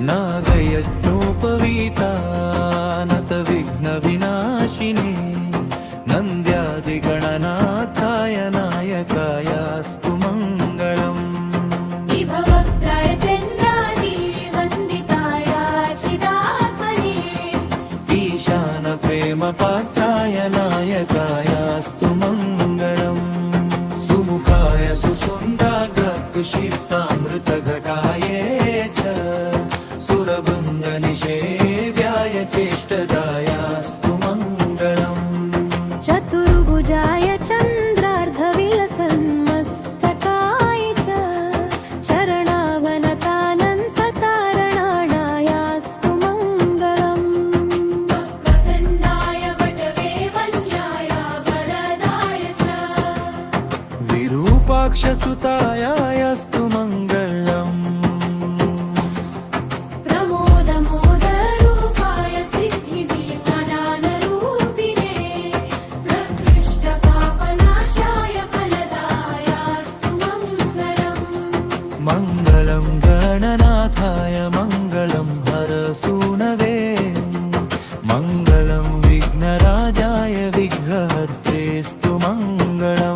नागयज्ञोपवीतानतविघ्नविनाशिने नन्द्यादिगणनाथाय नायकायास्तु मङ्गलम्। विभवक्त्राय चन्द्रादि वन्दिताय चिदात्मने ईशानप्रेमपात्राय नायकायास्तु मङ्गलम्। सुमुखाय सुसुन्दाग्रकुशीर्तामृतघटाय च सुरभङ्गनिषेव्याय चेष्टदायास्तु मङ्गलम्। चतुर्भुजाय चन्द्रार्धविलसन्मस्तकाय च चरणावनतानन्ततारणायास्तु मङ्गलम्। वक्रतुण्डाय वटवेवन्याय वरदाय च विरूपाक्षसुतायास्तु मङ्गलम्। प्रमोदमोदरूपाय सिद्धिविधानरूपिणे प्रकृष्टपापनाशाय फलदायास्तु मङ्गलम्। मङ्गलं गणनाथाय मङ्गलं हरसूनवे मङ्गलं विघ्नराजाय विघ्नहर्त्रेस्तु मङ्गलम्।